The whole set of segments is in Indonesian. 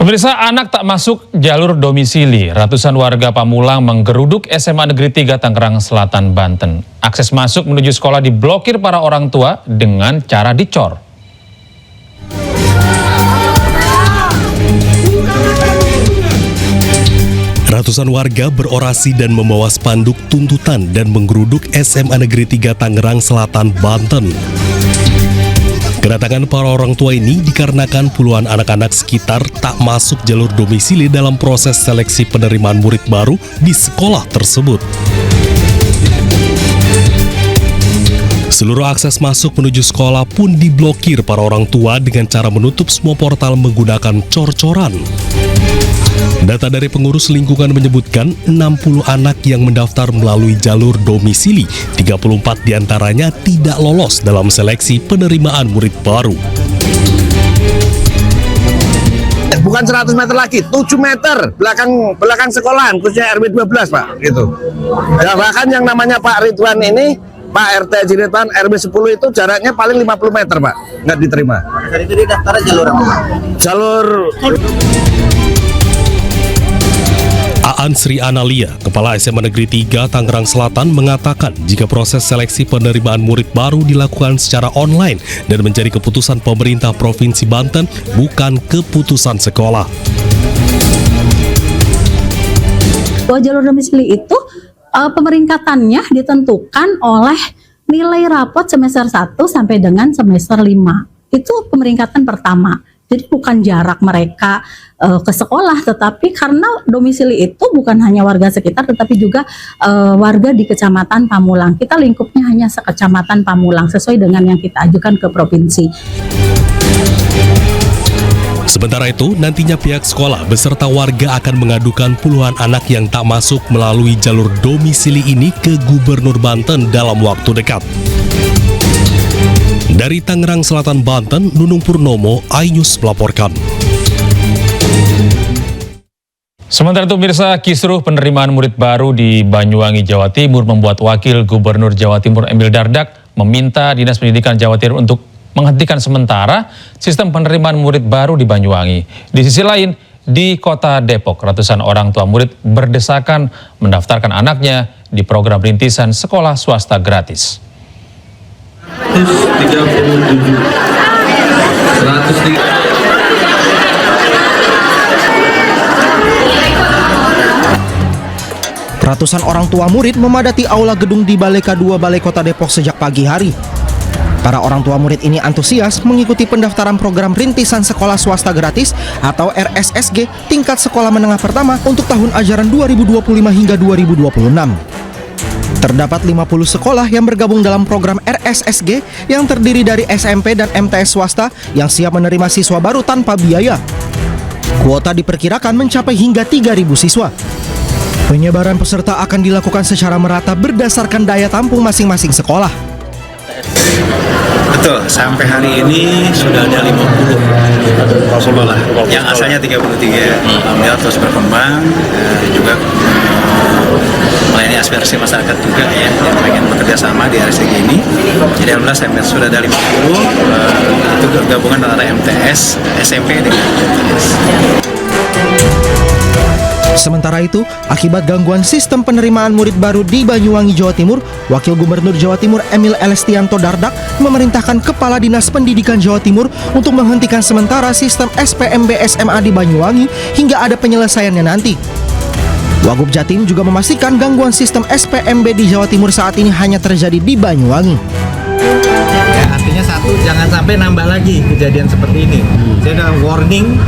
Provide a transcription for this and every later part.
Pemirsa, anak tak masuk jalur domisili. Ratusan warga Pamulang menggeruduk SMA Negeri 3 Tangerang Selatan, Banten. Akses masuk menuju sekolah diblokir para orang tua dengan cara dicor. Ratusan warga berorasi dan membawa spanduk tuntutan dan menggeruduk SMA Negeri 3 Tangerang Selatan, Banten. Kedatangan para orang tua ini dikarenakan puluhan anak-anak sekitar tak masuk jalur domisili dalam proses seleksi penerimaan murid baru di sekolah tersebut. Seluruh akses masuk menuju sekolah pun diblokir para orang tua dengan cara menutup semua portal menggunakan cor-coran. Data dari pengurus lingkungan menyebutkan 60 anak yang mendaftar melalui jalur domisili, 34 diantaranya tidak lolos dalam seleksi penerimaan murid baru. Bukan 100 meter lagi, 7 meter belakang sekolahan, khususnya RW 12 Pak, gitu. Ya, bahkan yang namanya Pak Ridwan ini, Pak RT Jiritan RW 10 itu jaraknya paling 50 meter Pak, nggak diterima. Dari itu dia daftarnya jalur apa Pak? Jalur Aan Sri Analia, Kepala SMA Negeri 3 Tangerang Selatan mengatakan jika proses seleksi penerimaan murid baru dilakukan secara online dan menjadi keputusan pemerintah Provinsi Banten, bukan keputusan sekolah. Bahwa jalur domisili itu pemeringkatannya ditentukan oleh nilai rapot semester 1 sampai dengan semester 5. Itu pemeringkatan pertama. Jadi bukan jarak mereka ke sekolah, tetapi karena domisili itu bukan hanya warga sekitar, tetapi juga warga di Kecamatan Pamulang. Kita lingkupnya hanya sekecamatan Pamulang, sesuai dengan yang kita ajukan ke provinsi. Sementara itu, nantinya pihak sekolah beserta warga akan mengadukan puluhan anak yang tak masuk melalui jalur domisili ini ke Gubernur Banten dalam waktu dekat. Dari Tangerang Selatan, Banten, Nunung Purnomo, iNews melaporkan. Sementara itu, pemirsa, kisruh penerimaan murid baru di Banyuwangi, Jawa Timur membuat Wakil Gubernur Jawa Timur Emil Dardak meminta Dinas Pendidikan Jawa Timur untuk menghentikan sementara sistem penerimaan murid baru di Banyuwangi. Di sisi lain, di Kota Depok, ratusan orang tua murid berdesakan mendaftarkan anaknya di program rintisan sekolah swasta gratis. 137 Ratusan orang tua murid memadati aula gedung di Balai K2 Balai Kota Depok sejak pagi hari. Para orang tua murid ini antusias mengikuti pendaftaran program rintisan sekolah swasta gratis atau RSSG tingkat sekolah menengah pertama untuk tahun ajaran 2025 hingga 2026. Terdapat 50 sekolah yang bergabung dalam program RSSG yang terdiri dari SMP dan MTS swasta yang siap menerima siswa baru tanpa biaya. Kuota diperkirakan mencapai hingga 3.000 siswa. Penyebaran peserta akan dilakukan secara merata berdasarkan daya tampung masing-masing sekolah. Betul, sampai hari ini sudah ada 50 sekolah yang asalnya 33. Alhamdulillah terus berkembang, juga melayani aspirasi masyarakat juga ya, yang pengen bekerja sama di RSG ini. Jadi alhamdulillah sampai sudah ada 50, itu gabungan antara MTS, SMP dengan MTS. Sementara itu, akibat gangguan sistem penerimaan murid baru di Banyuwangi, Jawa Timur, Wakil Gubernur Jawa Timur Emil Elestianto Dardak memerintahkan Kepala Dinas Pendidikan Jawa Timur untuk menghentikan sementara sistem SPMB SMA di Banyuwangi hingga ada penyelesaiannya nanti. Wagub Jatim juga memastikan gangguan sistem SPMB di Jawa Timur saat ini hanya terjadi di Banyuwangi. Ya, artinya satu, jangan sampai nambah lagi kejadian seperti ini. Saya udah warning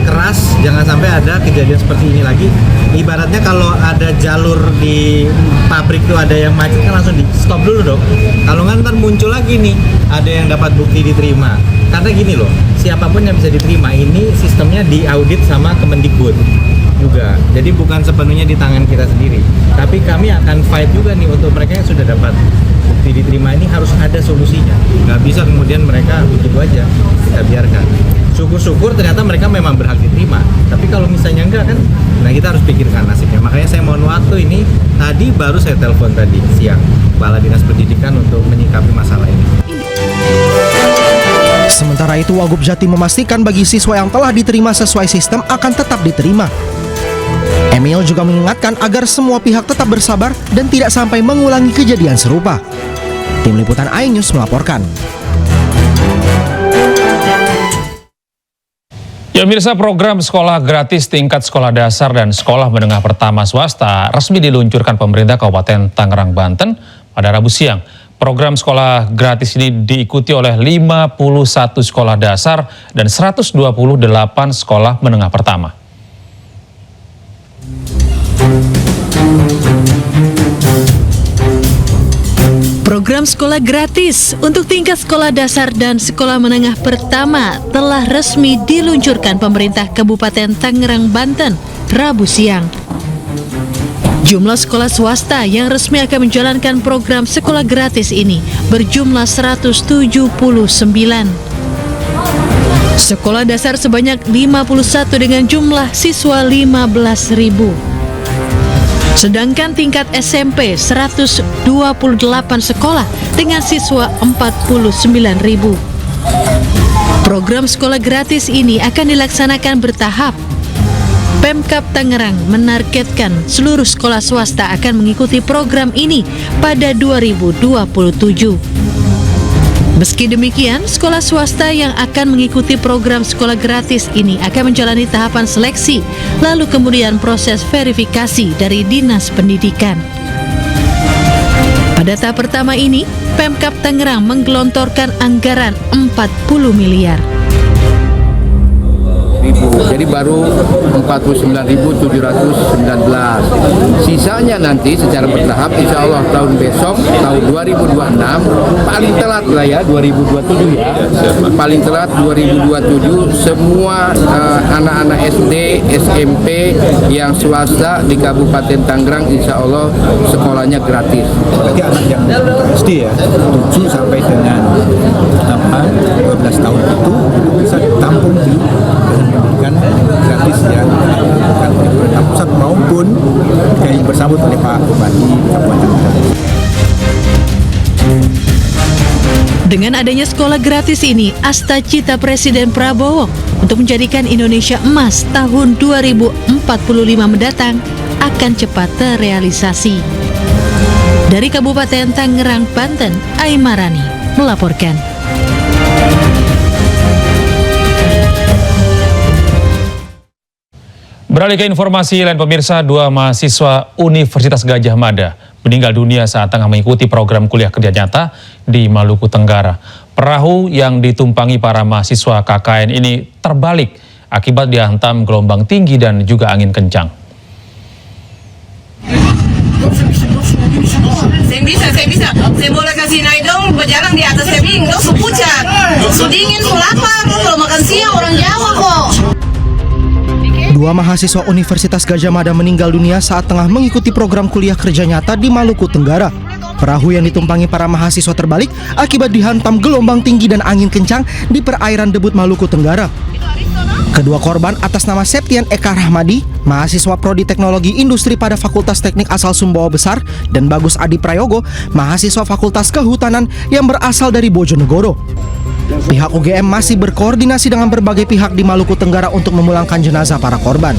keras, jangan sampai ada kejadian seperti ini lagi. Ibaratnya kalau ada jalur di pabrik tuh ada yang macet kan langsung di stop dulu dong. Kalau nggak ntar muncul lagi nih, ada yang dapat bukti diterima. Karena gini loh, siapapun yang bisa diterima ini sistemnya diaudit sama Kemendikbud juga. Jadi bukan sepenuhnya di tangan kita sendiri. Tapi kami akan fight juga nih untuk mereka yang sudah dapat bukti diterima ini, harus ada solusinya. Nggak bisa kemudian mereka begitu aja kita biarkan. Syukur-syukur ternyata mereka memang berhak diterima. Tapi kalau misalnya enggak kan, nah kita harus pikirkan nasibnya. Makanya saya mohon waktu ini, tadi baru saya telepon tadi siang Kepala Dinas Pendidikan untuk menyikapi masalah ini. Sementara itu, Wagub Jatim memastikan bagi siswa yang telah diterima sesuai sistem akan tetap diterima. Emil juga mengingatkan agar semua pihak tetap bersabar dan tidak sampai mengulangi kejadian serupa. Tim Liputan iNews melaporkan. Ya pemirsa, program sekolah gratis tingkat sekolah dasar dan sekolah menengah pertama swasta resmi diluncurkan pemerintah Kabupaten Tangerang, Banten pada Rabu siang. Program sekolah gratis ini diikuti oleh 51 sekolah dasar dan 128 sekolah menengah pertama. Program sekolah gratis untuk tingkat sekolah dasar dan sekolah menengah pertama telah resmi diluncurkan pemerintah Kabupaten Tangerang, Banten, Rabu siang. Jumlah sekolah swasta yang resmi akan menjalankan program sekolah gratis ini berjumlah 179. Sekolah dasar sebanyak 51 dengan jumlah siswa 15.000. Sedangkan tingkat SMP 128 sekolah dengan siswa 49.000. Program sekolah gratis ini akan dilaksanakan bertahap. Pemkab Tangerang menargetkan seluruh sekolah swasta akan mengikuti program ini pada 2027. Meski demikian, sekolah swasta yang akan mengikuti program sekolah gratis ini akan menjalani tahapan seleksi, lalu kemudian proses verifikasi dari Dinas Pendidikan. Pada tahap pertama ini, Pemkab Tangerang menggelontorkan anggaran 40 miliar. Jadi baru 49.719. Sisanya nanti secara bertahap insya Allah tahun besok, tahun 2026, paling telat lah ya 2027 ya. Paling telat 2027 semua anak-anak SD, SMP yang swasta di Kabupaten Tangerang insya Allah sekolahnya gratis. Bagi anak yang SD ya, 7 sampai dengan 12 tahun itu bisa ditampung di pendidikan gratis ya, dilakukan oleh pemerintah pusat maupun yang bersambut oleh Pak Bupati Kabupaten. Dengan adanya sekolah gratis ini, asta cita Presiden Prabowo untuk menjadikan Indonesia emas tahun 2045 mendatang akan cepat terrealisasi. Dari Kabupaten Tangerang, Banten, Aimarani melaporkan. Beralih ke informasi lain pemirsa, 2 mahasiswa Universitas Gadjah Mada meninggal dunia saat tengah mengikuti program kuliah kerja nyata di Maluku Tenggara. Perahu yang ditumpangi para mahasiswa KKN ini terbalik akibat dihantam gelombang tinggi dan juga angin kencang. Saya bisa. Saya boleh kasih naik dong, berjalan di atas tebing, dong sepucat. Dingin, lapar, kalau makan siang orang Jawa kok. 2 mahasiswa Universitas Gadjah Mada meninggal dunia saat tengah mengikuti program kuliah kerja nyata di Maluku Tenggara. Perahu yang ditumpangi para mahasiswa terbalik akibat dihantam gelombang tinggi dan angin kencang di perairan Debut, Maluku Tenggara. Kedua korban atas nama Septian Eka Rahmadi, mahasiswa Prodi Teknologi Industri pada Fakultas Teknik asal Sumbawa Besar, dan Bagus Adi Prayogo, mahasiswa Fakultas Kehutanan yang berasal dari Bojonegoro. Pihak UGM masih berkoordinasi dengan berbagai pihak di Maluku Tenggara untuk memulangkan jenazah para korban.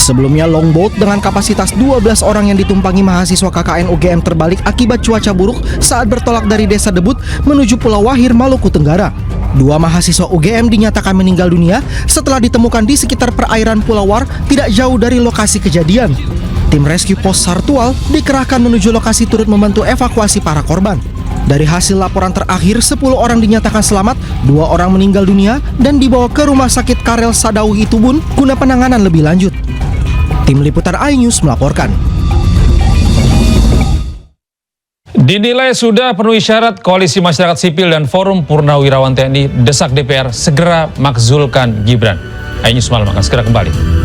Sebelumnya, longboat dengan kapasitas 12 orang yang ditumpangi mahasiswa KKN UGM terbalik akibat cuaca buruk saat bertolak dari Desa Debut menuju Pulau Wahir, Maluku Tenggara. 2 mahasiswa UGM dinyatakan meninggal dunia setelah ditemukan di sekitar perairan Pulau War tidak jauh dari lokasi kejadian. Tim rescue pos Sartual dikerahkan menuju lokasi turut membantu evakuasi para korban. Dari hasil laporan terakhir, 10 orang dinyatakan selamat, 2 orang meninggal dunia dan dibawa ke Rumah Sakit Karel Sadawi Itubun guna penanganan lebih lanjut. Tim Liputan iNews melaporkan. Dinilai sudah penuhi syarat, Koalisi Masyarakat Sipil dan Forum Purnawirawan TNI desak DPR segera makzulkan Gibran. iNews Malam akan segera kembali.